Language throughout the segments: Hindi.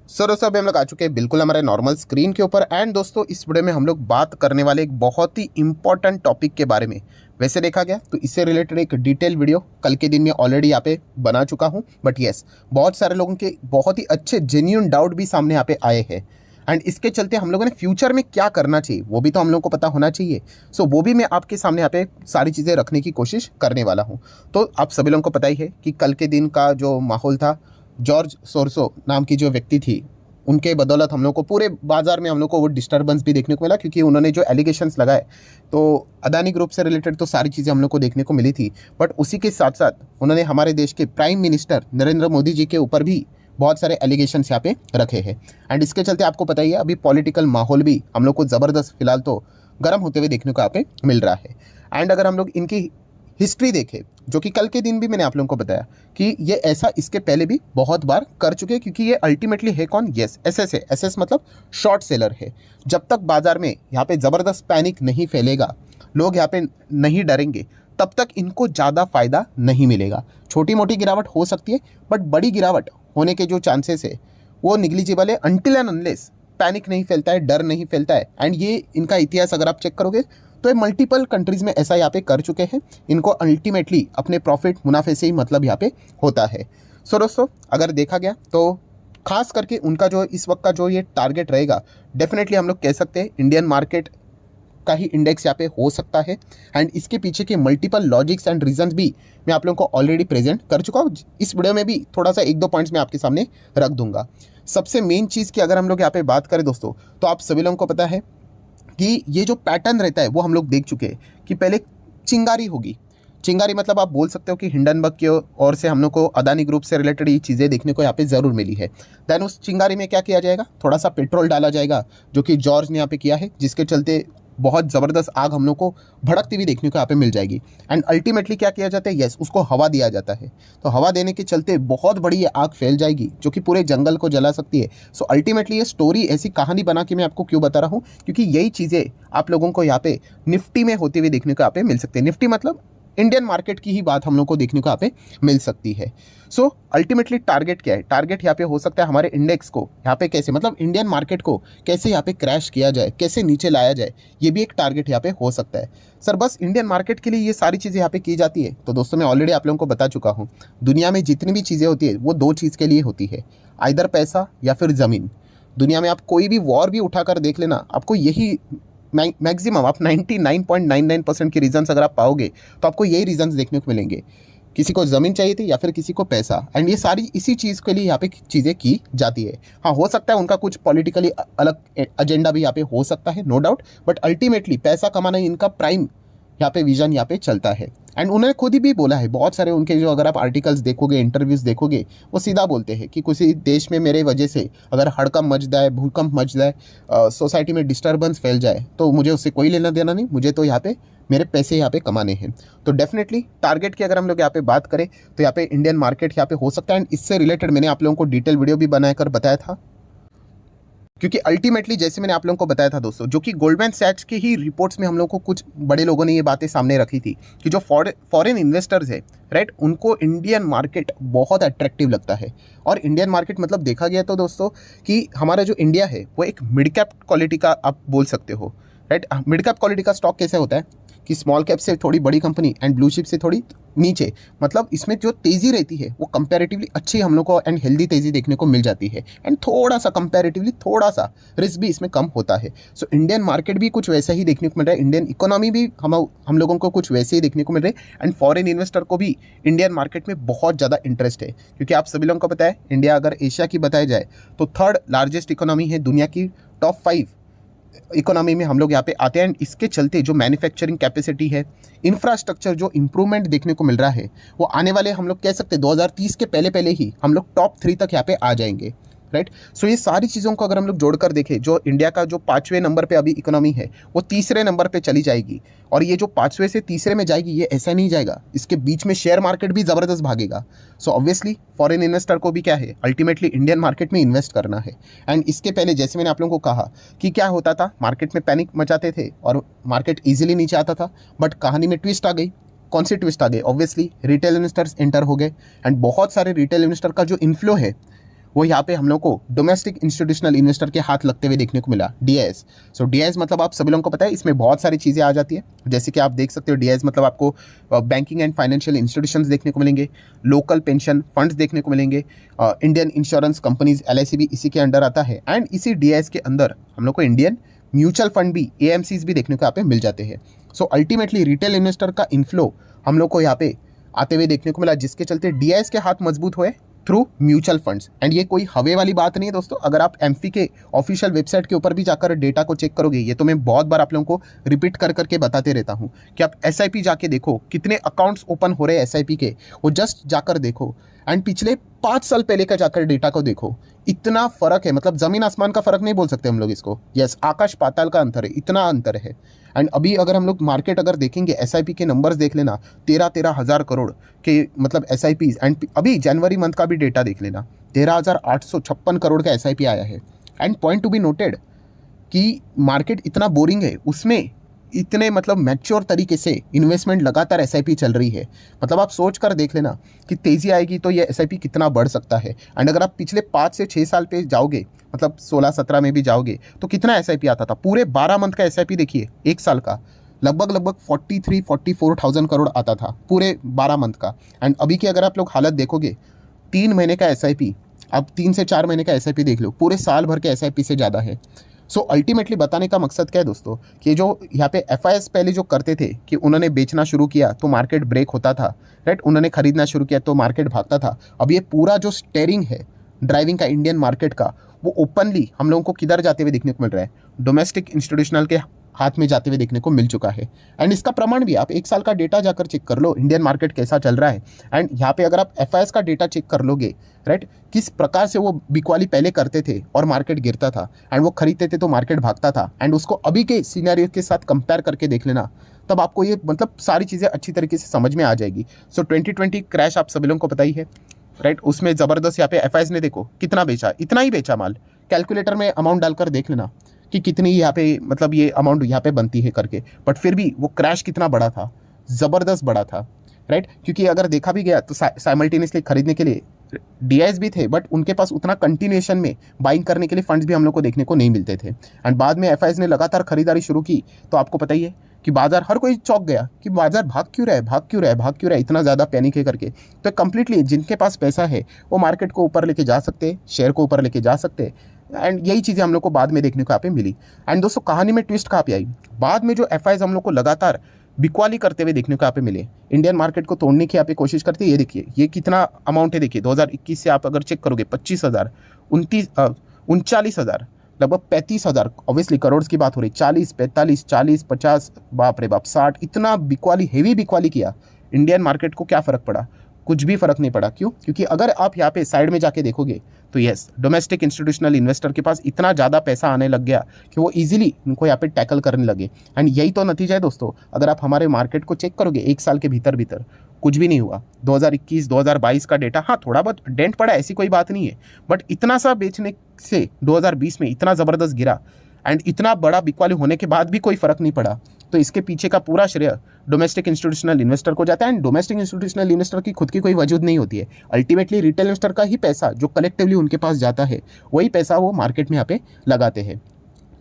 सर दोस्तों अभी हम लोग आ चुके हैं बिल्कुल हमारे नॉर्मल स्क्रीन के ऊपर। एंड दोस्तों इस वीडियो में हम लोग बात करने वाले एक बहुत ही इंपॉर्टेंट टॉपिक के बारे में। वैसे देखा गया तो इससे रिलेटेड एक डिटेल वीडियो कल के दिन में ऑलरेडी यहाँ पे बना चुका हूँ, बट येस बहुत सारे लोगों के बहुत ही अच्छे जेन्युइन डाउट भी सामने यहाँ पे आए हैं। एंड इसके चलते हम लोगों ने फ्यूचर में क्या करना चाहिए वो भी तो हम लोगों को पता होना चाहिए। सो वो भी मैं आपके सामने यहाँ पे सारी चीज़ें रखने की कोशिश करने वाला हूँ। तो आप सभी लोगों को पता ही है कि कल के दिन का जो माहौल था, जॉर्ज सोरसो नाम की जो व्यक्ति थी उनके बदौलत हम लोग को पूरे बाजार में हम लोग को वो डिस्टर्बेंस भी देखने को मिला, क्योंकि उन्होंने जो एलिगेशंस लगाए तो अदानी ग्रुप से रिलेटेड तो सारी चीज़ें हम लोग को देखने को मिली थी। बट उसी के साथ साथ उन्होंने हमारे देश के प्राइम मिनिस्टर नरेंद्र मोदी जी के ऊपर भी बहुत सारे एलिगेशंस यहाँ पे रखे हैं। एंड इसके चलते आपको पता ही है अभी पॉलिटिकल माहौल भी हम लोग को ज़बरदस्त फिलहाल तो गर्म होते हुए देखने को यहाँ पे मिल रहा है। एंड अगर हम लोग इनकी हिस्ट्री देखें, जो कि कल के दिन भी मैंने आप लोगों को बताया कि ये ऐसा इसके पहले भी बहुत बार कर चुके हैं, क्योंकि ये अल्टीमेटली है कौन? यस एसएस है। एसएस मतलब शॉर्ट सेलर है। जब तक बाजार में यहाँ पे ज़बरदस्त पैनिक नहीं फैलेगा, लोग यहाँ पे नहीं डरेंगे, तब तक इनको ज़्यादा फायदा नहीं मिलेगा। छोटी मोटी गिरावट हो सकती है, बट बड़ी गिरावट होने के जो चांसेस है वो निग्लिजिबल है अनटिल एंड अनलेस पैनिक नहीं फैलता है, डर नहीं फैलता है। एंड ये इनका इतिहास अगर आप चेक करोगे तो ये मल्टीपल कंट्रीज़ में ऐसा यहाँ पे कर चुके हैं। इनको अल्टीमेटली अपने प्रॉफिट मुनाफे से ही मतलब यहाँ पे होता है। सो दोस्तों अगर देखा गया तो खास करके उनका जो इस वक्त का जो ये टारगेट रहेगा, डेफिनेटली हम लोग कह सकते हैं इंडियन मार्केट का ही इंडेक्स यहाँ पे हो सकता है। एंड इसके पीछे के मल्टीपल लॉजिक्स एंड रीजंस भी मैं आप लोगों को ऑलरेडी प्रेजेंट कर चुका हूँ। इस वीडियो में भी थोड़ा सा एक दो पॉइंट्स मैं आपके सामने रख दूंगा। सबसे मेन चीज़ की अगर हम लोग यहाँ पे बात करें दोस्तों, तो आप सभी लोगों को पता है कि ये जो पैटर्न रहता है वो हम लोग देख चुके हैं कि पहले चिंगारी होगी। चिंगारी मतलब आप बोल सकते हो कि हिंडनबर्ग की ओर से हम लोग को अदानी ग्रुप से रिलेटेड ये चीज़ें देखने को यहाँ पे ज़रूर मिली है। देन उस चिंगारी में क्या किया जाएगा? थोड़ा सा पेट्रोल डाला जाएगा, जो कि जॉर्ज ने यहाँ पे किया है, जिसके चलते बहुत ज़बरदस्त आग हम लोग को भड़कती हुई देखने को यहाँ पे मिल जाएगी। एंड अल्टीमेटली क्या किया जाता है? यस उसको हवा दिया जाता है। तो हवा देने के चलते बहुत बड़ी ये आग फैल जाएगी, जो कि पूरे जंगल को जला सकती है। सो अल्टीमेटली ये स्टोरी ऐसी कहानी बना के मैं आपको क्यों बता रहा हूँ, क्योंकि यही चीज़ें आप लोगों को यहाँ पे निफ्टी में होती हुई देखने को यहाँ पे मिल सकती है। निफ्टी मतलब इंडियन मार्केट की ही बात हम लोग को देखने को यहाँ पे मिल सकती है। सो अल्टीमेटली टारगेट क्या है? टारगेट यहाँ पे हो सकता है हमारे इंडेक्स को यहाँ पे कैसे, मतलब इंडियन मार्केट को कैसे यहाँ पे क्रैश किया जाए, कैसे नीचे लाया जाए, ये भी एक टारगेट यहाँ पे हो सकता है। सर बस इंडियन मार्केट के लिए ये सारी चीज़ें यहाँ पे की जाती है? तो दोस्तों मैं ऑलरेडी आप लोगों को बता चुका हूँ, दुनिया में जितनी भी चीज़ें होती है वो दो चीज़ के लिए होती है, आइदर पैसा या फिर ज़मीन। दुनिया में आप कोई भी वॉर भी उठाकर देख लेना, आपको यही मैक्सिमम आप 99.99% के रीजंस अगर आप पाओगे तो आपको यही रीजंस देखने को मिलेंगे। किसी को ज़मीन चाहिए थी या फिर किसी को पैसा। एंड ये सारी इसी चीज़ के लिए यहाँ पे चीज़ें की जाती है। हाँ हो सकता है उनका कुछ पॉलिटिकली अलग एजेंडा भी यहाँ पे हो सकता है, नो डाउट, बट अल्टीमेटली पैसा कमाना इनका प्राइम यहाँ पे विजन यहाँ पे चलता है। एंड उन्होंने खुद ही भी बोला है, बहुत सारे उनके जो अगर आप आर्टिकल्स देखोगे, इंटरव्यूज़ देखोगे, वो सीधा बोलते हैं कि किसी देश में मेरे वजह से अगर हड़कंप मच जाए, भूकंप मच जाए, सोसाइटी में डिस्टर्बेंस फैल जाए, तो मुझे उससे कोई लेना देना नहीं, मुझे तो यहाँ पे मेरे पैसे यहाँ पे कमाने हैं। तो डेफिनेटली टारगेट की अगर हम लोग यहाँ पे बात करें तो यहाँ पे इंडियन मार्केट यहाँ पे हो सकता है। एंड इससे रिलेटेड मैंने आप लोगों को डिटेल वीडियो भी बनाकर बताया था, क्योंकि अल्टीमेटली जैसे मैंने आप लोगों को बताया था दोस्तों, जो कि गोल्डमैन सैच्स की ही रिपोर्ट्स में हम लोग को कुछ बड़े लोगों ने ये बातें सामने रखी थी कि जो फॉरेन इन्वेस्टर्स है, राइट, उनको इंडियन मार्केट बहुत अट्रैक्टिव लगता है। और इंडियन मार्केट मतलब देखा गया तो दोस्तों कि हमारा जो इंडिया है वो एक मिड कैप क्वालिटी का आप बोल सकते हो, राइट। मिड कैप क्वालिटी का स्टॉक कैसे होता है कि स्मॉल कैप से थोड़ी बड़ी कंपनी एंड ब्लू चिप से थोड़ी नीचे, मतलब इसमें जो तेज़ी रहती है वो कंपैरेटिवली अच्छी हम लोग को एंड हेल्दी तेज़ी देखने को मिल जाती है। एंड थोड़ा सा कंपैरेटिवली थोड़ा सा रिस्क भी इसमें कम होता है। सो इंडियन मार्केट भी कुछ वैसा ही देखने को मिल रहा है, इंडियन इकोनॉमी भी हम लोगों को कुछ वैसे ही देखने को मिल रहे हैं। एंड फॉरेन इन्वेस्टर को भी इंडियन मार्केट में बहुत ज़्यादा इंटरेस्ट है, क्योंकि आप सभी लोगों को पता है इंडिया अगर एशिया की बताया जाए तो थर्ड लार्जेस्ट इकोनॉमी है, दुनिया की टॉप 5 इकोनॉमी में हम लोग यहाँ पे आते हैं। एंड इसके चलते जो मैन्युफैक्चरिंग कैपेसिटी है, इंफ्रास्ट्रक्चर जो इंप्रूवमेंट देखने को मिल रहा है, वो आने वाले हम लोग कह सकते हैं 2030 के पहले पहले ही हम लोग टॉप 3 तक यहाँ पे आ जाएंगे, राइट। सो ये सारी चीज़ों को अगर हम लोग जोड़कर देखें, जो इंडिया का जो 5वें नंबर पे अभी इकोनॉमी है वो 3रे नंबर पे चली जाएगी। और ये जो 5वें से 3रे में जाएगी ये ऐसा नहीं जाएगा, इसके बीच में शेयर मार्केट भी ज़बरदस्त भागेगा। सो ऑब्वियसली फॉरेन इन्वेस्टर को भी क्या है, अल्टीमेटली इंडियन मार्केट में इन्वेस्ट करना है। एंड इसके पहले जैसे मैंने आप लोगों को कहा कि क्या होता था, मार्केट में पैनिक मचाते थे और मार्केट ईजिली नीचे आता था, बट कहानी में ट्विस्ट आ गई। कौन सी ट्विस्ट आ गई? ऑब्वियसली रिटेल इन्वेस्टर्स एंटर हो गए। एंड बहुत सारे रिटेल इन्वेस्टर का जो इन्फ्लो है वो यहाँ पे हम लोग को डोमेस्टिक इंस्टीट्यूशनल इन्वेस्टर के हाथ लगते हुए देखने को मिला, DIS। सो DIS मतलब आप सभी लोगों को पता है, इसमें बहुत सारी चीज़ें आ जाती है। जैसे कि आप देख सकते हो, DIS मतलब आपको बैंकिंग एंड फाइनेंशियल इंस्टीट्यूशंस देखने को मिलेंगे, लोकल पेंशन फंड्स देखने को मिलेंगे, इंडियन इंश्योरेंस कंपनीज LIC भी इसी के अंडर आता है। एंड इसी DIS के अंदर हम लोग को इंडियन म्यूचुअल फंड भी, AMCs भी देखने को यहाँ पे मिल जाते हैं। सो अल्टीमेटली रिटेल इन्वेस्टर का इन्फ्लो हम लोग को यहाँ पे आते हुए देखने को मिला, जिसके चलते DIS के हाथ मजबूत हुए थ्रू म्यूचुअल फंड्स। एंड ये कोई हवे वाली बात नहीं है दोस्तों, अगर आप एमफी के ऑफिशियल वेबसाइट के ऊपर भी जाकर डेटा को चेक करोगे, ये तो मैं बहुत बार आप लोगों को रिपीट कर करके बताते रहता हूँ कि आप SIP जाके देखो, कितने अकाउंट्स ओपन हो रहे हैं SIP के, वो जस्ट जाकर देखो। एंड पिछले 5 साल पहले का जाकर डेटा को देखो, इतना फर्क है, मतलब जमीन आसमान का फर्क नहीं बोल सकते हम लोग इसको, यस आकाश पाताल का अंतर है, इतना अंतर है। एंड अभी अगर हम लोग मार्केट अगर देखेंगे, SIP के नंबर्स देख लेना, 13 हज़ार करोड़ के मतलब SIPs। एंड अभी जनवरी मंथ का भी डेटा देख लेना, 13,856 करोड़ का SIP आया है। And point to be noted कि मार्केट इतना बोरिंग है, उसमें इतने मतलब मैच्योर तरीके से इन्वेस्टमेंट लगातार SIP चल रही है। मतलब आप सोच कर देख लेना कि तेज़ी आएगी तो ये SIP कितना बढ़ सकता है। एंड अगर आप पिछले 5 से 6 साल पे जाओगे, मतलब 16-17 में भी जाओगे, तो कितना SIP आता था, पूरे 12 मंथ का SIP देखिए, एक साल का लगभग 43-44,000 करोड़ आता था पूरे 12 मंथ का। एंड अभी की अगर आप लोग हालत देखोगे, 3 महीने का SIP, अब 3 से 4 महीने का SIP देख लो, पूरे साल भर के SIP से ज़्यादा है। सो अल्टीमेटली बताने का मकसद क्या है दोस्तों, कि जो यहाँ पे FIs पहले जो करते थे कि उन्होंने बेचना शुरू किया तो मार्केट ब्रेक होता था, राइट, उन्होंने खरीदना शुरू किया तो मार्केट भागता था। अब ये पूरा जो स्टेयरिंग है ड्राइविंग का इंडियन मार्केट का, वो ओपनली हम लोगों को किधर जाते हुए देखने को मिल रहा है, डोमेस्टिक इंस्टीट्यूशनल के हाथ में जाते हुए देखने को मिल चुका है। एंड इसका प्रमाण भी आप 1 साल का डेटा जाकर चेक कर लो, इंडियन मार्केट कैसा चल रहा है। एंड यहाँ पे अगर आप FIs का डेटा चेक कर लोगे, राइट, किस प्रकार से वो बिकवाली पहले करते थे और मार्केट गिरता था, एंड वो खरीदते थे तो मार्केट भागता था, एंड उसको अभी के सिनेरियो के साथ कंपेयर करके देख लेना, तब आपको ये मतलब सारी चीज़ें अच्छी तरीके से समझ में आ जाएगी। सो 2020 क्रैश आप सभी लोगों को पता ही है, राइट, उसमें ज़बरदस्त यहाँ पे FIs ने देखो कितना बेचा, इतना ही बेचा माल। कैलकुलेटर में अमाउंट डालकर देख लेना कि कितनी यहाँ पे मतलब ये अमाउंट यहाँ पे बनती है करके, बट फिर भी वो क्रैश कितना बड़ा था, ज़बरदस्त बड़ा था, राइट। क्योंकि अगर देखा भी गया तो साइमल्टेनियसली खरीदने के लिए DIs भी थे, बट उनके पास उतना कंटिन्यूएशन में बाइंग करने के लिए फंड्स भी हम लोग को देखने को नहीं मिलते थे। एंड बाद में FIs ने लगातार खरीदारी शुरू की, तो आपको पता ही है कि बाजार हर कोई चौंक गया कि बाजार भाग क्यों रहा है, भाग क्यों रहा है, भाग क्यों रहा है, इतना ज़्यादा पैनिक है करके। तो कंप्लीटली जिनके पास पैसा है वो मार्केट को ऊपर लेके जा सकते, शेयर को ऊपर लेके जा सकते। एंड यही चीज़ें हम लोग को बाद में देखने को यहाँ पे मिली। एंड दोस्तों कहानी में ट्विस्ट कहाँ पे आई, बाद में जो FIs हम लोग को लगातार बिकवाली करते हुए देखने को यहाँ पे मिले, इंडियन मार्केट को तोड़ने की यहाँ पे कोशिश करते हैं। ये देखिए ये कितना अमाउंट है, देखिए 2021 से आप अगर चेक करोगे 25,000, 39,000, लगभग 35,000, ऑब्वियसली करोड़ की बात हो रही, 40, 45, 40, 50, बाप रे बाप 60, इतना बिकवाली, हेवी बिकवाली किया। इंडियन मार्केट को क्या फ़र्क पड़ा, कुछ भी फ़र्क नहीं पड़ा। क्यों? क्योंकि अगर आप यहाँ पे साइड में जाके देखोगे तो यस, डोमेस्टिक इंस्टीट्यूशनल इन्वेस्टर के पास इतना ज़्यादा पैसा आने लग गया कि वो इजीली इनको यहाँ पे टैकल करने लगे। एंड यही तो नतीजा है दोस्तों, अगर आप हमारे मार्केट को चेक करोगे 1 साल के भीतर कुछ भी नहीं हुआ। 2021-2022 का डेटा, हाँ थोड़ा बहुत डेंट पड़ा, ऐसी कोई बात नहीं है, बट इतना सा बेचने से 2020 में इतना ज़बरदस्त गिरा एंड इतना बड़ा बिकवाली होने के बाद भी कोई फ़र्क नहीं पड़ा। तो इसके पीछे का पूरा श्रेय डोमेस्टिक इंस्टीट्यूशनल इन्वेस्टर को जाता है। एंड डोमेस्टिक इंस्टीट्यूशनल इन्वेस्टर की खुद की कोई वजूद नहीं होती है, अल्टीमेटली रिटेल इन्वेस्टर का ही पैसा जो कलेक्टिवली उनके पास जाता है, वही पैसा वो मार्केट में यहाँ पे लगाते हैं।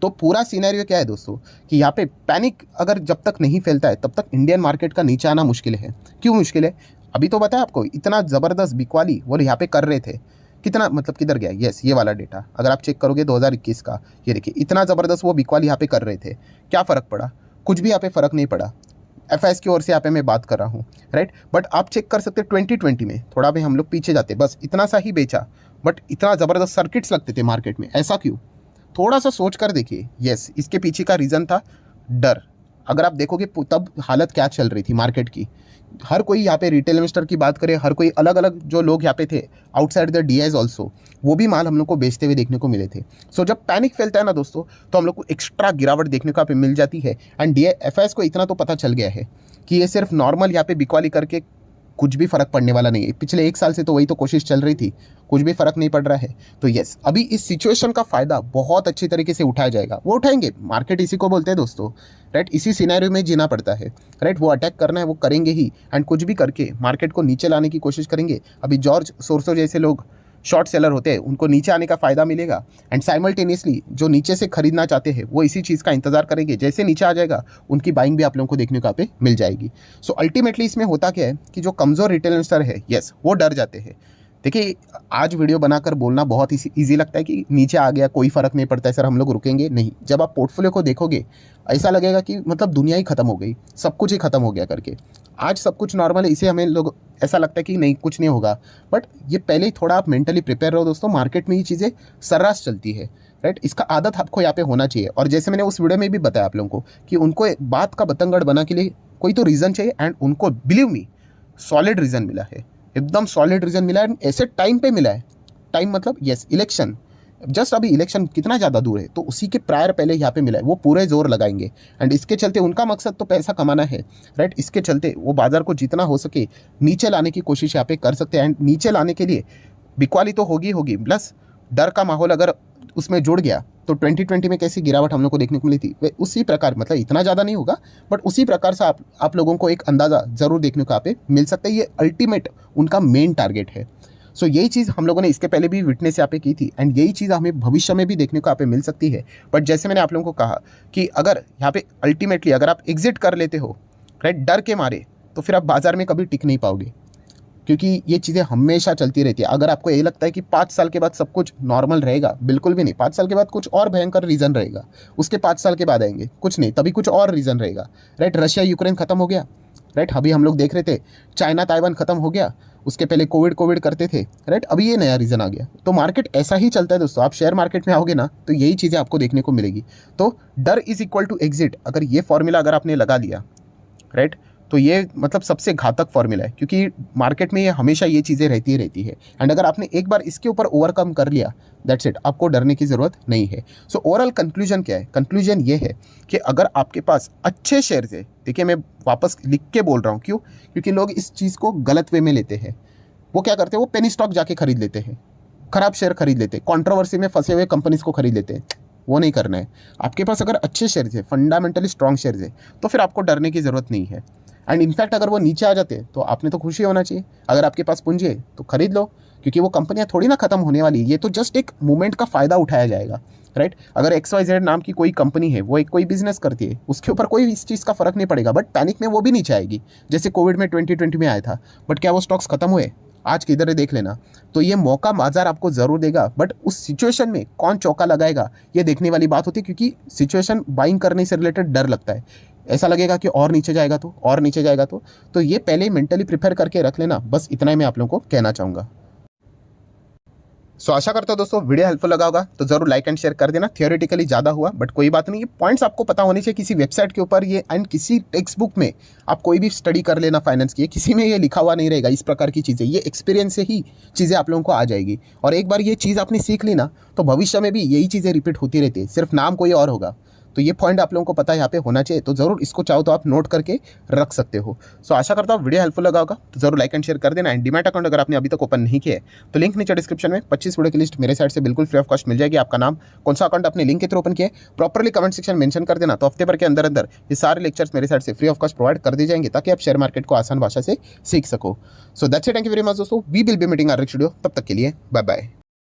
तो पूरा सीनैरियो क्या है दोस्तों कि यहाँ पे पैनिक अगर जब तक नहीं फैलता है तब तक इंडियन मार्केट का नीचे आना मुश्किल है। क्यों मुश्किल है? अभी तो बताया आपको, इतना ज़बरदस्त बिकवाली वो यहाँ पे कर रहे थे, कितना मतलब किधर गया, यस ये वाला डेटा अगर आप चेक करोगे 2021 का, ये देखिए इतना ज़बरदस्त वो बिकवाली यहाँ पे कर रहे थे। क्या फ़र्क पड़ा? कुछ भी यहाँ पे फ़र्क नहीं पड़ा। FIs की ओर से यहाँ पे मैं बात कर रहा हूँ, राइट। बट आप चेक कर सकते 2020 में थोड़ा भी हम लोग पीछे जाते, बस इतना सा ही बेचा, बट इतना ज़बरदस्त सर्किट्स लगते थे मार्केट में, ऐसा क्यों? थोड़ा सा सोच कर देखिए। यस, इसके पीछे का रीज़न था डर। अगर आप देखोगे तब हालत क्या चल रही थी मार्केट की, हर कोई यहाँ पे रिटेल इन्वेस्टर की बात करे, हर कोई अलग अलग जो लोग यहाँ पे थे आउटसाइड द DIs ऑल्सो, वो भी माल हम लोग को बेचते हुए देखने को मिले थे। सो जब पैनिक फैलता है ना दोस्तों, तो हम लोग को एक्स्ट्रा गिरावट देखने को यहाँ पे मिल जाती है। एंड FIs को इतना तो पता चल गया है कि ये सिर्फ नॉर्मल यहाँ पे बिकवाली करके कुछ भी फ़र्क पड़ने वाला नहीं है। पिछले 1 साल से तो वही तो कोशिश चल रही थी, कुछ भी फ़र्क नहीं पड़ रहा है। तो यस, अभी इस सिचुएशन का फ़ायदा बहुत अच्छी तरीके से उठाया जाएगा, वो उठाएंगे। मार्केट इसी को बोलते हैं दोस्तों, राइट। इसी सिनेरियो में जीना पड़ता है, राइट। वो अटैक करना है, वो करेंगे ही, एंड कुछ भी करके मार्केट को नीचे लाने की कोशिश करेंगे। अभी जॉर्ज सोरोस जैसे लोग शॉर्ट सेलर होते हैं उनको नीचे आने का फ़ायदा मिलेगा, एंड साइमल्टेनियसली जो नीचे से खरीदना चाहते हैं वो इसी चीज़ का इंतजार करेंगे, जैसे नीचे आ जाएगा उनकी बाइंग भी आप लोगों को देखने को यहाँ पे मिल जाएगी। सो अल्टीमेटली इसमें होता क्या है कि जो कमज़ोर रिटेल इन्वेस्टर है, यस, वो डर जाते हैं। देखिए, आज वीडियो बनाकर बोलना बहुत ईजी लगता है कि नीचे आ गया कोई फ़र्क नहीं पड़ता है सर, हम लोग रुकेंगे नहीं। जब आप पोर्टफोलियो को देखोगे ऐसा लगेगा कि मतलब दुनिया ही ख़त्म हो गई, सब कुछ ही ख़त्म हो गया करके। आज सब कुछ नॉर्मल है, इसे हमें लोग ऐसा लगता है कि नहीं कुछ नहीं होगा, बट ये पहले ही थोड़ा आप मेंटली प्रिपेयर रहो दोस्तों। मार्केट में ये चीज़ें सर्रास चलती है, राइट। इसका आदत आपको यहाँ पे होना चाहिए। और जैसे मैंने उस वीडियो में भी बताया आप लोगों को कि उनको एक बात का बतंगड़ बना के लिए कोई तो रीज़न चाहिए, एंड उनको बिलीव मी सॉलिड रीज़न मिला है, एकदम सॉलिड रीज़न मिला है, ऐसे टाइम पे मिला है। टाइम मतलब यस, इलेक्शन, जस्ट अभी इलेक्शन कितना ज़्यादा दूर है, तो उसी के प्रायर पहले यहाँ पे मिला है। वो पूरे जोर लगाएंगे, एंड इसके चलते उनका मकसद तो पैसा कमाना है, राइट। इसके चलते वो बाजार को जितना हो सके नीचे लाने की कोशिश यहाँ पे कर सकते हैं, एंड नीचे लाने के लिए बिकवाली तो होगी, प्लस डर का माहौल अगर उसमें जुड़ गया तो 2020 में कैसी गिरावट हम लोग को देखने को मिली थी, वे उसी प्रकार, मतलब इतना ज़्यादा नहीं होगा बट उसी प्रकार से आप लोगों को एक अंदाज़ा ज़रूर देखने को यहाँ पे मिल सकता है। ये अल्टीमेट उनका मेन टारगेट है। सो यही चीज़ हम लोगों ने इसके पहले भी विटनेस यहाँ पे की थी, एंड यही चीज़ हमें भविष्य में भी देखने को यहाँ पे मिल सकती है। बट जैसे मैंने आप लोगों को कहा कि अगर यहाँ पे अल्टीमेटली अगर आप एग्जिट कर लेते हो, राइट, डर के मारे, तो फिर आप बाजार में कभी टिक नहीं पाओगे, क्योंकि ये चीज़ें हमेशा चलती रहती है। अगर आपको ये लगता है कि 5 साल के बाद सब कुछ नॉर्मल रहेगा, बिल्कुल भी नहीं। 5 साल के बाद कुछ और भयंकर रीज़न रहेगा, उसके 5 साल के बाद आएंगे कुछ नहीं, तभी कुछ और रीज़न रहेगा, राइट। रशिया यूक्रेन खत्म हो गया, राइट, अभी हम लोग देख रहे थे चाइना ताइवान खत्म हो गया, उसके पहले कोविड करते थे, राइट, अभी ये नया रीज़न आ गया। तो मार्केट ऐसा ही चलता है दोस्तों। आप शेयर मार्केट में आओगे ना तो यही चीज़ें आपको देखने को मिलेगी। तो डर इज़ इक्वल टू एग्जिट, अगर ये फॉर्मूला अगर आपने लगा लिया, राइट, तो ये मतलब सबसे घातक फॉर्मूला है, क्योंकि मार्केट में ये हमेशा ये चीज़ें रहती है। एंड अगर आपने एक बार इसके ऊपर ओवरकम कर लिया, दैट्स इट, आपको डरने की ज़रूरत नहीं है। सो ओवरऑल कंक्लूजन क्या है? कंक्लूजन ये है कि अगर आपके पास अच्छे शेयर्स है, देखिए मैं वापस लिख के बोल रहा हूँ, क्यों? क्योंकि लोग इस चीज़ को गलत वे में लेते हैं। वो क्या करते हैं, वो पेनी स्टॉक जाके खरीद लेते हैं, खराब शेयर खरीद लेते हैं, कॉन्ट्रोवर्सी में फंसे हुए कंपनीज को खरीद लेते हैं। वो नहीं करना है। आपके पास अगर अच्छे शेयर्स है, फंडामेंटली स्ट्रॉन्ग शेयर्स है, तो फिर आपको डरने की ज़रूरत नहीं है। एंड इनफैक्ट अगर वो नीचे आ जाते तो आपने तो खुशी होना चाहिए। अगर आपके पास पूंजी है तो खरीद लो, क्योंकि वो कंपनियां थोड़ी ना खत्म होने वाली, ये तो जस्ट एक मूवमेंट का फ़ायदा उठाया जाएगा, राइट। अगर XYZ नाम की कोई कंपनी है, वो एक कोई बिजनेस करती है, उसके ऊपर कोई इस चीज़ का फ़र्क नहीं पड़ेगा, बट पैनिक में वो भी नीचे आएगी, जैसे कोविड में 2020 में आया था। बट क्या वो स्टॉक्स खत्म हुए? आज किधर है देख लेना। तो ये मौका बाजार आपको ज़रूर देगा, बट उस सिचुएशन में कौन चौका लगाएगा ये देखने वाली बात होती है, क्योंकि सिचुएशन बाइंग करने से रिलेटेड डर लगता है। ऐसा लगेगा कि और नीचे जाएगा तो ये पहले ही मेंटली प्रिपेयर करके रख लेना। बस इतना ही मैं आप लोगों को कहना चाहूँगा। सो आशा करता हूँ दोस्तों वीडियो हेल्पफुल लगा होगा, तो जरूर लाइक एंड शेयर कर देना। थियोरेटिकली ज़्यादा हुआ बट कोई बात नहीं, ये पॉइंट्स आपको पता होने चाहिए किसी वेबसाइट के ऊपर, ये एंड किसी टेक्स्ट बुक में आप कोई भी स्टडी कर लेना फाइनेंस की, किसी में ये लिखा हुआ नहीं रहेगा इस प्रकार की चीज़ें। ये एक्सपीरियंस से ही चीज़ें आप लोगों को आ जाएगी, और एक बार ये चीज़ आपने सीख ली ना तो भविष्य में भी यही चीज़ें रिपीट होती रहती है, सिर्फ नाम कोई और होगा। तो ये पॉइंट आप लोगों को पता यहाँ पे होना चाहिए, तो ज़रूर इसको चाहो तो आप नोट करके रख सकते हो। सो आशा करता हूँ वीडियो हेल्पफुल लगा होगा, तो जरूर लाइक एंड शेयर कर देना। एंड डीमैट अकाउंट अगर आपने अभी तक ओपन नहीं किया है तो लिंक नीचे डिस्क्रिप्शन में 25 वीडियो की लिस्ट मेरे साइड से बिल्कुल फ्री ऑफ कॉस्ट मिल जाएगी। आपका नाम, कौन सा अकाउंट अपने लिंक के थ्रू ओपन किया है, प्रॉपरली कमेंट सेक्शन मेंशन कर देना, तो हफ्ते भर के अंदर ये सारे लेक्चर्स मेरे साइड से फ्री ऑफ कॉस्ट प्रोवाइड कर दिए जाएंगे, ताकि आप शेयर मार्केट को आसान भाषा से सीख सको। So that's it, thank you very much दोस्तों, we will be meeting our next video. तब तक के लिए बाय बाय।